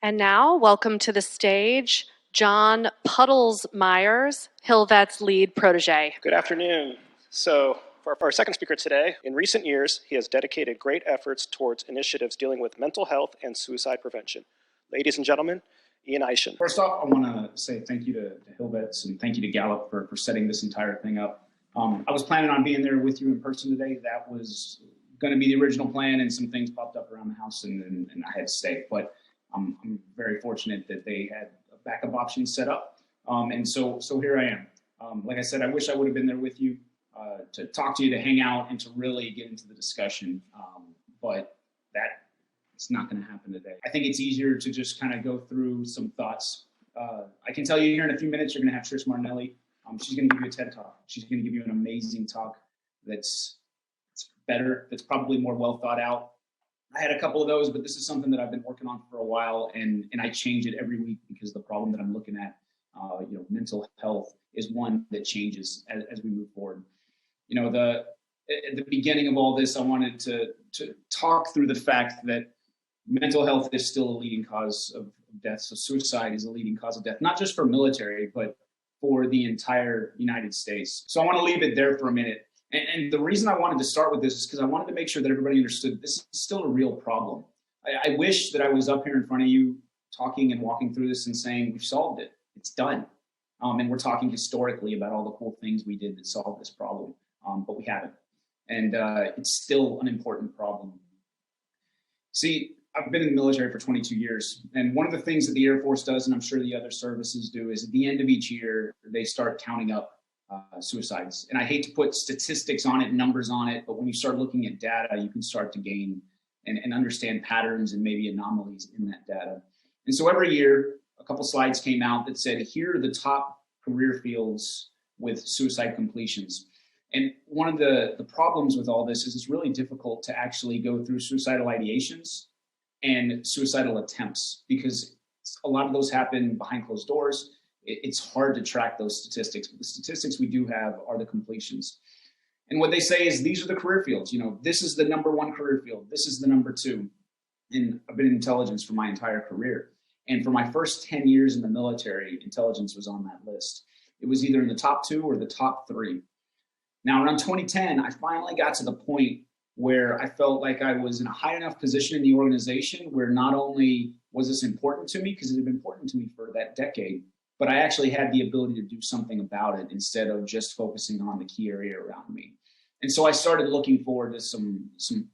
And now, welcome to the stage, John Puddles Meyers, HillVets lead protege. Good afternoon. So, for our second speaker today, in recent years, he has dedicated great efforts towards initiatives dealing with mental health and suicide prevention. Ladies and gentlemen, Ian Eishen. First off, I want to say thank you to HillVets and thank you to Gallup for setting this entire thing up. I was planning on being there with you in person today. That was going to be the original plan, and some things popped up around the house, and I had to stay. But I'm very fortunate that they had a backup option set up, and so here I am. Like I said, I wish I would have been there with you to talk to you, to hang out, and to really get into the discussion. But it's not going to happen today. I think it's easier to just kind of go through some thoughts. I can tell you here in a few minutes, you're going to have Trish Martinelli. She's going to give you a TED Talk. She's going to give you an amazing talk that's better, that's probably more well thought out. I had a couple of those, but this is something that I've been working on for a while, and I change it every week because the problem that I'm looking at, mental health is one that changes as we move forward. At the beginning of all this, I wanted to talk through the fact that mental health is still a leading cause of death. So suicide is a leading cause of death, not just for military, but for the entire United States. So I want to leave it there for a minute. And the reason I wanted to start with this is because I wanted to make sure that everybody understood this is still a real problem. I wish that I was up here in front of you talking and walking through this and saying, we've solved it, it's done. And we're talking historically about all the cool things we did that solved this problem, but we haven't. And it's still an important problem. See, I've been in the military for 22 years, and one of the things that the Air Force does, and I'm sure the other services do, is at the end of each year, they start counting up suicides. And I hate to put statistics on it, numbers on it, but when you start looking at data, you can start to gain and understand patterns and maybe anomalies in that data. And so every year, a couple slides came out that said, here are the top career fields with suicide completions. And one of the problems with all this is it's really difficult to actually go through suicidal ideations and suicidal attempts because a lot of those happen behind closed doors. It's hard to track those statistics, but the statistics we do have are the completions. And what they say is these are the career fields. This is the number one career field. This is the number two. And I've been in intelligence for my entire career. And for my first 10 years in the military, intelligence was on that list. It was either in the top two or the top three. Now, around 2010, I finally got to the point where I felt like I was in a high enough position in the organization where not only was this important to me, because it had been important to me for that decade, but I actually had the ability to do something about it instead of just focusing on the key area around me. And so I started looking forward to some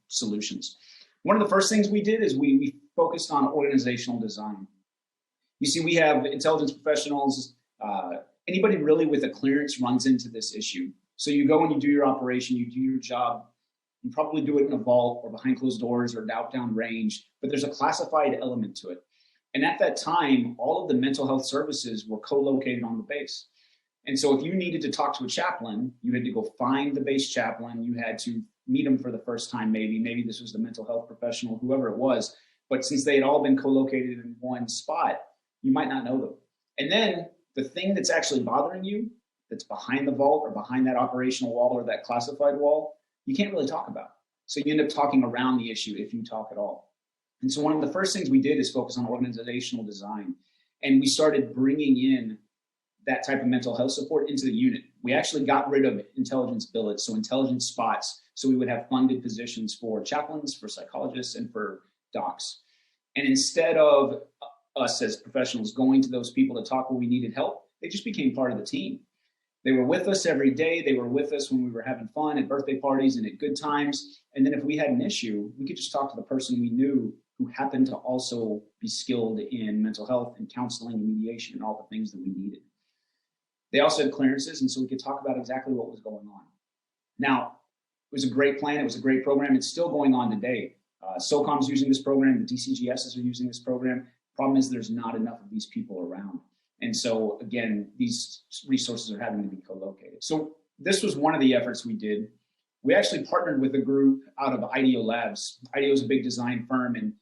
solutions. One of the first things we did is we focused on organizational design. You see, we have intelligence professionals, anybody really with a clearance runs into this issue. So you go and you do your operation, you do your job, you probably do it in a vault or behind closed doors or out down range, but there's a classified element to it. And at that time, all of the mental health services were co-located on the base. And so if you needed to talk to a chaplain, you had to go find the base chaplain. You had to meet them for the first time, maybe this was the mental health professional, whoever it was. But since they had all been co-located in one spot, you might not know them. And then the thing that's actually bothering you, that's behind the vault or behind that operational wall or that classified wall, you can't really talk about. So you end up talking around the issue if you talk at all. And so one of the first things we did is focus on organizational design. And we started bringing in that type of mental health support into the unit. We actually got rid of intelligence billets, so intelligence spots. So we would have funded positions for chaplains, for psychologists, and for docs. And instead of us as professionals going to those people to talk when we needed help, they just became part of the team. They were with us every day. They were with us when we were having fun at birthday parties and at good times. And then if we had an issue, we could just talk to the person we knew who happened to also be skilled in mental health and counseling and mediation and all the things that we needed. They also had clearances, and so we could talk about exactly what was going on. Now, it was a great plan. It was a great program. It's still going on today. SOCOM's using this program. The DCGSs are using this program. Problem is there's not enough of these people around. And so, again, these resources are having to be co-located. So this was one of the efforts we did. We actually partnered with a group out of IDEO Labs. IDEO is a big design firm. And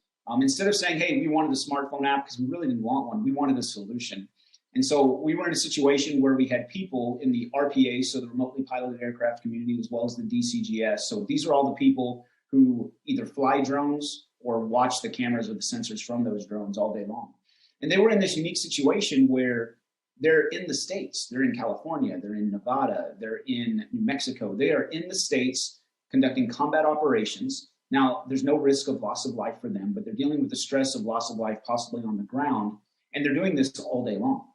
instead of saying, hey, we wanted a smartphone app, because we really didn't want one, we wanted a solution. And so we were in a situation where we had people in the RPA, so the remotely piloted aircraft community, as well as the DCGS. So these are all the people who either fly drones or watch the cameras or the sensors from those drones all day long. And they were in this unique situation where they're in the States, they're in California, they're in Nevada, they're in New Mexico. They are in the States conducting combat operations. Now, there's no risk of loss of life for them, but they're dealing with the stress of loss of life possibly on the ground, and they're doing this all day long.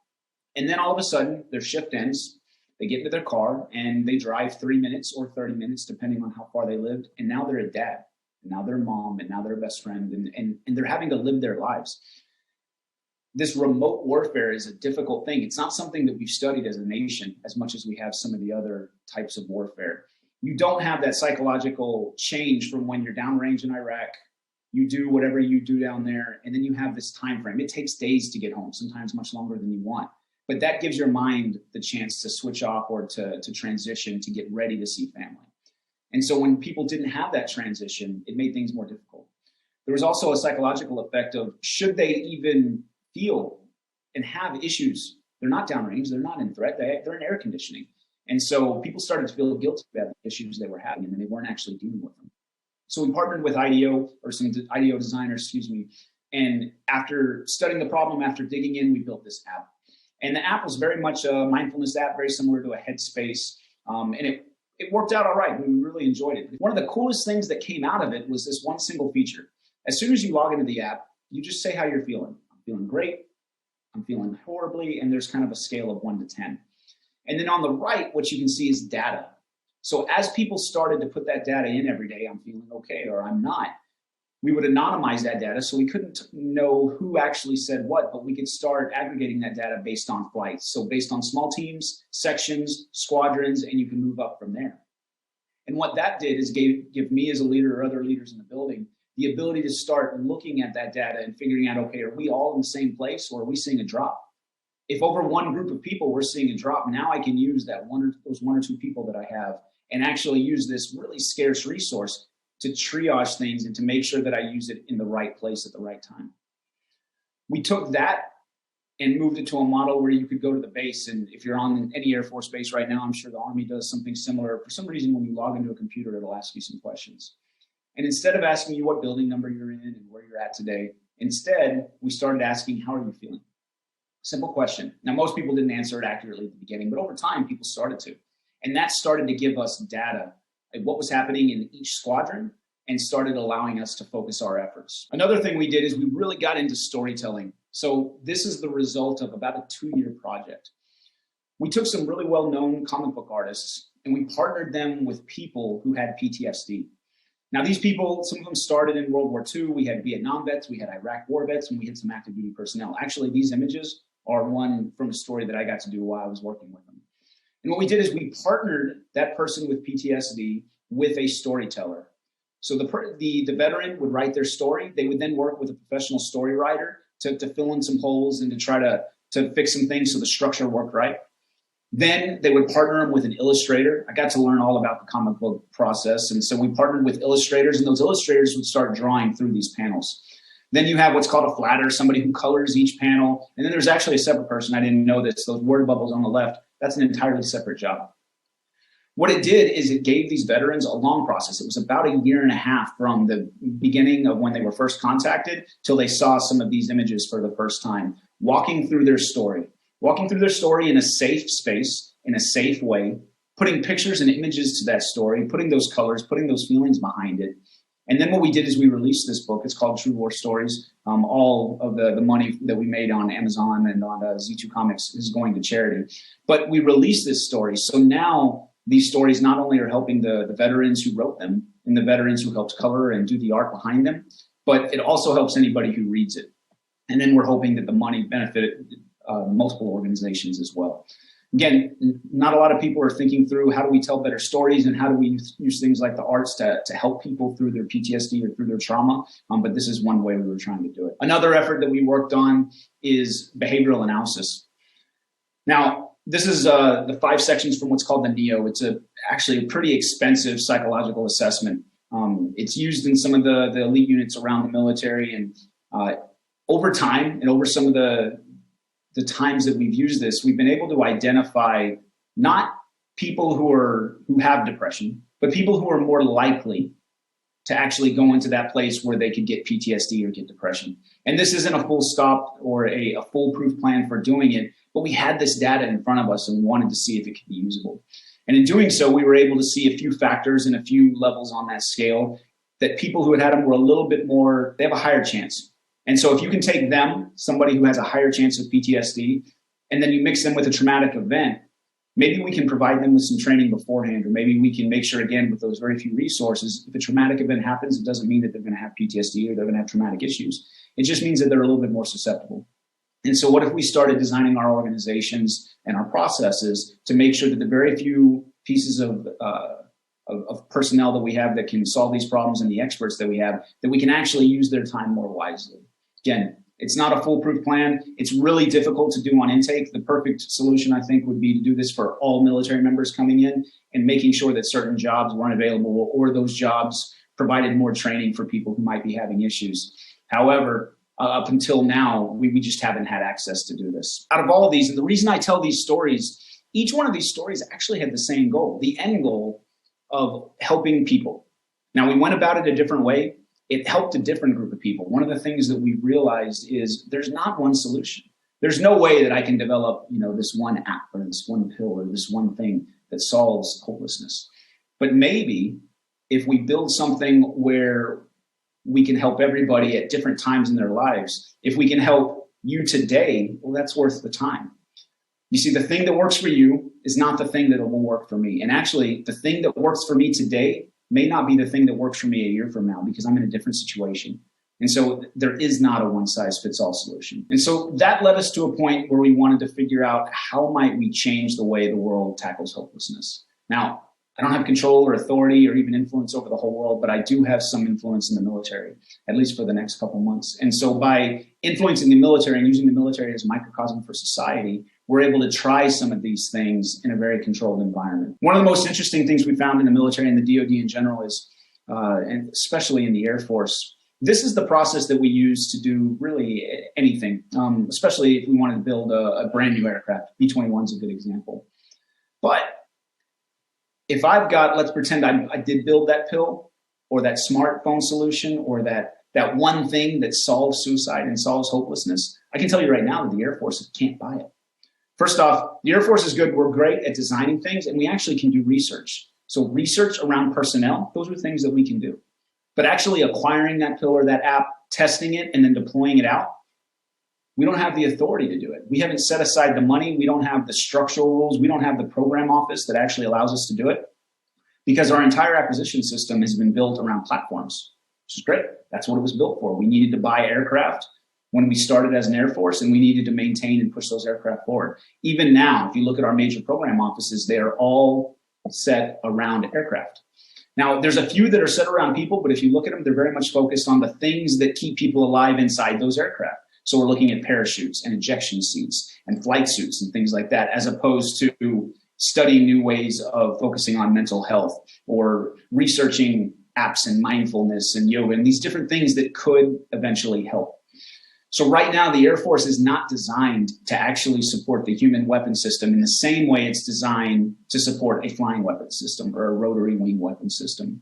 And then all of a sudden, their shift ends, they get into their car, and they drive 3 minutes or 30 minutes, depending on how far they lived, and now they're a dad, and now they're a mom, and now they're a best friend, and they're having to live their lives. This remote warfare is a difficult thing. It's not something that we've studied as a nation as much as we have some of the other types of warfare. You don't have that psychological change from when you're downrange in Iraq, you do whatever you do down there, and then you have this time frame. It takes days to get home, sometimes much longer than you want. But that gives your mind the chance to switch off or to transition, to get ready to see family. And so when people didn't have that transition, it made things more difficult. There was also a psychological effect of, should they even feel and have issues? They're not downrange, they're not in threat, they're in air conditioning. And so people started to feel guilty about the issues they were having, and they weren't actually dealing with them. So we partnered with IDEO, or some IDEO designers, and after studying the problem, after digging in, we built this app. And the app was very much a mindfulness app, very similar to a Headspace, and it worked out all right. We really enjoyed it. One of the coolest things that came out of it was this one single feature. As soon as you log into the app, you just say how you're feeling. I'm feeling great, I'm feeling horribly, and there's kind of a scale of 1 to 10. And then on the right, what you can see is data. So as people started to put that data in every day, I'm feeling okay or I'm not, we would anonymize that data so we couldn't know who actually said what, but we could start aggregating that data based on flights. So based on small teams, sections, squadrons, and you can move up from there. And what that did is give me as a leader or other leaders in the building the ability to start looking at that data and figuring out, okay, are we all in the same place or are we seeing a drop? If over one group of people we're seeing a drop, now I can use those one or two people that I have and actually use this really scarce resource to triage things and to make sure that I use it in the right place at the right time. We took that and moved it to a model where you could go to the base, and if you're on any Air Force base right now, I'm sure the Army does something similar. For some reason, when you log into a computer, it'll ask you some questions. And instead of asking you what building number you're in and where you're at today, instead, we started asking, how are you feeling? Simple question. Now, most people didn't answer it accurately at the beginning, but over time, people started to. And that started to give us data of what was happening in each squadron and started allowing us to focus our efforts. Another thing we did is we really got into storytelling. So this is the result of about a 2-year project. We took some really well-known comic book artists and we partnered them with people who had PTSD. Now, these people, some of them started in World War II. We had Vietnam vets, we had Iraq war vets, and we had some active duty personnel. Actually, these images are one from a story that I got to do while I was working with them. And what we did is we partnered that person with PTSD with a storyteller. So the veteran would write their story. They would then work with a professional story writer to fill in some holes and to try to fix some things so the structure worked right. Then they would partner them with an illustrator. I got to learn all about the comic book process. And so we partnered with illustrators, and those illustrators would start drawing through these panels. Then you have what's called a flatter, somebody who colors each panel. And then there's actually a separate person. I didn't know this. Those word bubbles on the left, that's an entirely separate job. What it did is it gave these veterans a long process. It was about 1.5 years from the beginning of when they were first contacted till they saw some of these images for the first time, walking through their story in a safe space, in a safe way, putting pictures and images to that story, putting those colors, putting those feelings behind it. And then what we did is we released this book. It's called True War Stories. All of the money that we made on Amazon and on Z2 Comics is going to charity. But we released this story. So now these stories not only are helping the veterans who wrote them and the veterans who helped color and do the art behind them, but it also helps anybody who reads it. And then we're hoping that the money benefited multiple organizations as well. Again, not a lot of people are thinking through how do we tell better stories and how do we use things like the arts to help people through their PTSD or through their trauma. But this is one way we were trying to do it. Another effort that we worked on is behavioral analysis. Now, this is the 5 sections from what's called the NEO. It's actually a pretty expensive psychological assessment. It's used in some of the elite units around the military. And over time and over some of the times that we've used this, we've been able to identify not people who have depression, but people who are more likely to actually go into that place where they could get PTSD or get depression. And this isn't a full stop or a foolproof plan for doing it, but we had this data in front of us and wanted to see if it could be usable. And in doing so, we were able to see a few factors and a few levels on that scale that people who had them were a little bit more, they have a higher chance. And so if you can take them, somebody who has a higher chance of PTSD, and then you mix them with a traumatic event, maybe we can provide them with some training beforehand, or maybe we can make sure, again, with those very few resources, if a traumatic event happens, it doesn't mean that they're going to have PTSD or they're going to have traumatic issues. It just means that they're a little bit more susceptible. And so what if we started designing our organizations and our processes to make sure that the very few pieces of personnel that we have that can solve these problems and the experts that we have, that we can actually use their time more wisely? Again, it's not a foolproof plan. It's really difficult to do on intake. The perfect solution, I think, would be to do this for all military members coming in and making sure that certain jobs weren't available or those jobs provided more training for people who might be having issues. However, up until now, we just haven't had access to do this. Out of all of these, and the reason I tell these stories, each one of these stories actually had the same goal, the end goal of helping people. Now, we went about it a different way. It helped a different group of people. One of the things that we realized is there's not one solution. There's no way that I can develop, this one app or this one pill or this one thing that solves hopelessness. But maybe if we build something where we can help everybody at different times in their lives, if we can help you today, well, that's worth the time. You see, the thing that works for you is not the thing that will work for me. And actually, the thing that works for me today may not be the thing that works for me a year from now because I'm in a different situation. And so there is not a one-size-fits-all solution. And so that led us to a point where we wanted to figure out how might we change the way the world tackles hopelessness. Now, I don't have control or authority or even influence over the whole world, but I do have some influence in the military, at least for the next couple months. And so by influencing the military and using the military as a microcosm for society, we're able to try some of these things in a very controlled environment. One of the most interesting things we found in the military and the DoD in general is, and especially in the Air Force, this is the process that we use to do really anything, especially if we wanted to build a brand new aircraft. B-21 is a good example. But if I've got, let's pretend I did build that pill or that smartphone solution or that one thing that solves suicide and solves hopelessness, I can tell you right now that the Air Force can't buy it. First off, the Air Force is good. We're great at designing things, and we actually can do research. So research around personnel, those are things that we can do. But actually acquiring that pill or that app, testing it, and then deploying it out, we don't have the authority to do it. We haven't set aside the money. We don't have the structural rules. We don't have the program office that actually allows us to do it because our entire acquisition system has been built around platforms, which is great. That's what it was built for. We needed to buy aircraft when we started as an Air Force, and we needed to maintain and push those aircraft forward. Even now, if you look at our major program offices, they are all set around aircraft. Now, there's a few that are set around people, but if you look at them, they're very much focused on the things that keep people alive inside those aircraft. So we're looking at parachutes and ejection seats and flight suits and things like that, as opposed to studying new ways of focusing on mental health or researching apps and mindfulness and yoga and these different things that could eventually help. So right now, the Air Force is not designed to actually support the human weapon system in the same way it's designed to support a flying weapon system or a rotary wing weapon system.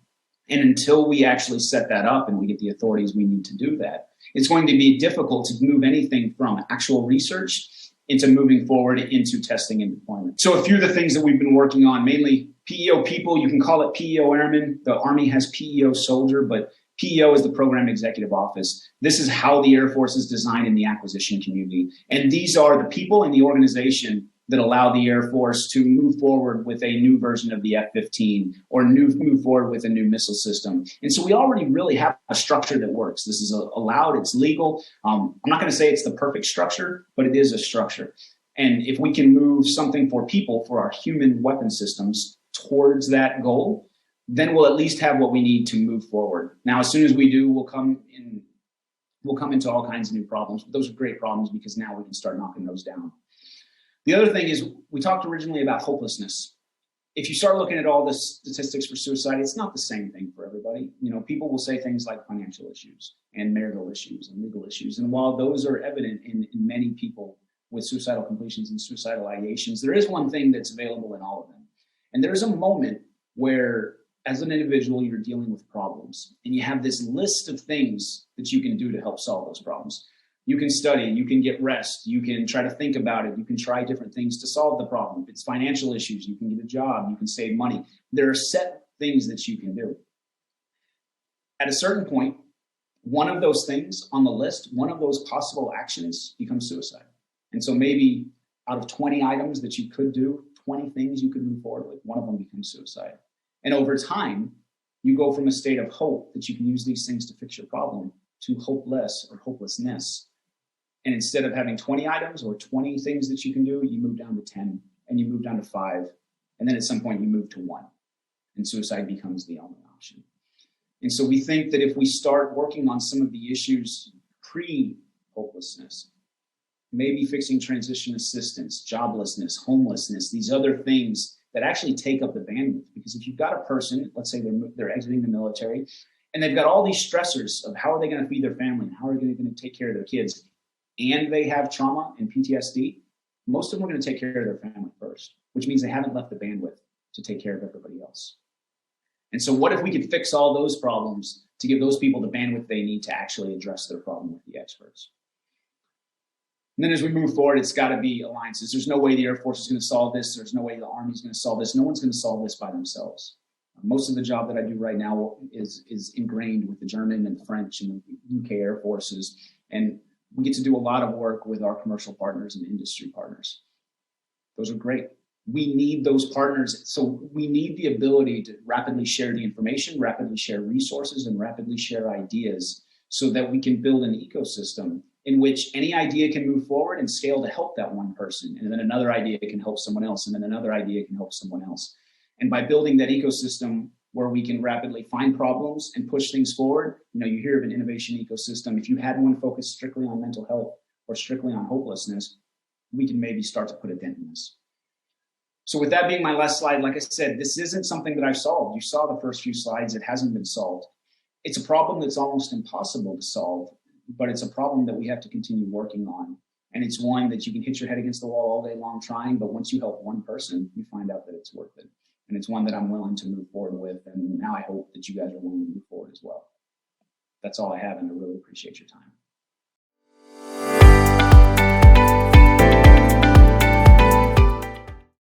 And until we actually set that up and we get the authorities we need to do that, it's going to be difficult to move anything from actual research into moving forward into testing and deployment. So a few of the things that we've been working on, mainly PEO people, you can call it PEO airmen. The Army has PEO soldier, but PEO is the Program Executive Office. This is how the Air Force is designed in the acquisition community. And these are the people in the organization that allow the Air Force to move forward with a new version of the F-15 or move forward with a new missile system. And so we already really have a structure that works. This is allowed, it's legal. I'm not going to say it's the perfect structure, but it is a structure. And if we can move something for people, for our human weapon systems towards that goal, then we'll at least have what we need to move forward. Now, as soon as we do, we'll come into all kinds of new problems. But those are great problems because now we can start knocking those down. The other thing is we talked originally about hopelessness. If you start looking at all the statistics for suicide, it's not the same thing for everybody. People will say things like financial issues and marital issues and legal issues. And while those are evident in many people with suicidal completions and suicidal ideations, there is one thing that's available in all of them. And there is a moment where as an individual, you're dealing with problems, and you have this list of things that you can do to help solve those problems. You can study, you can get rest, you can try to think about it, you can try different things to solve the problem. If it's financial issues, you can get a job, you can save money. There are set things that you can do. At a certain point, one of those things on the list, one of those possible actions becomes suicide. And so maybe out of 20 items that you could do, 20 things you could move forward with, one of them becomes suicide. And over time, you go from a state of hope that you can use these things to fix your problem to hopeless or hopelessness. And instead of having 20 items or 20 things that you can do, you move down to 10, and you move down to 5. And then at some point you move to 1, and suicide becomes the only option. And so we think that if we start working on some of the issues pre-hopelessness, maybe fixing transition assistance, joblessness, homelessness, these other things that actually take up the bandwidth. Because if you've got a person, let's say they're exiting the military, and they've got all these stressors of how are they going to feed their family, and how are they going to take care of their kids, and they have trauma and PTSD, most of them are going to take care of their family first, which means they haven't left the bandwidth to take care of everybody else. And so what if we could fix all those problems to give those people the bandwidth they need to actually address their problem with the experts? And then as we move forward, it's got to be alliances. There's no way the Air Force is going to solve this. There's no way the Army is going to solve this. No one's going to solve this by themselves. Most of the job that I do right now is ingrained with the German and the French and the UK Air Forces. And we get to do a lot of work with our commercial partners and industry partners. Those are great. We need those partners. So we need the ability to rapidly share the information, rapidly share resources, and rapidly share ideas so that we can build an ecosystem in which any idea can move forward and scale to help that one person. And then another idea can help someone else. And then another idea can help someone else. And by building that ecosystem where we can rapidly find problems and push things forward, you hear of an innovation ecosystem. If you had one focused strictly on mental health or strictly on hopelessness, we can maybe start to put a dent in this. So with that being my last slide, like I said, this isn't something that I've solved. You saw the first few slides. It hasn't been solved. It's a problem that's almost impossible to solve, but it's a problem that we have to continue working on. And it's one that you can hit your head against the wall all day long trying, but once you help one person, you find out that it's worth it. And it's one that I'm willing to move forward with. And now I hope that you guys are willing to move forward as well. That's all I have, and I really appreciate your time.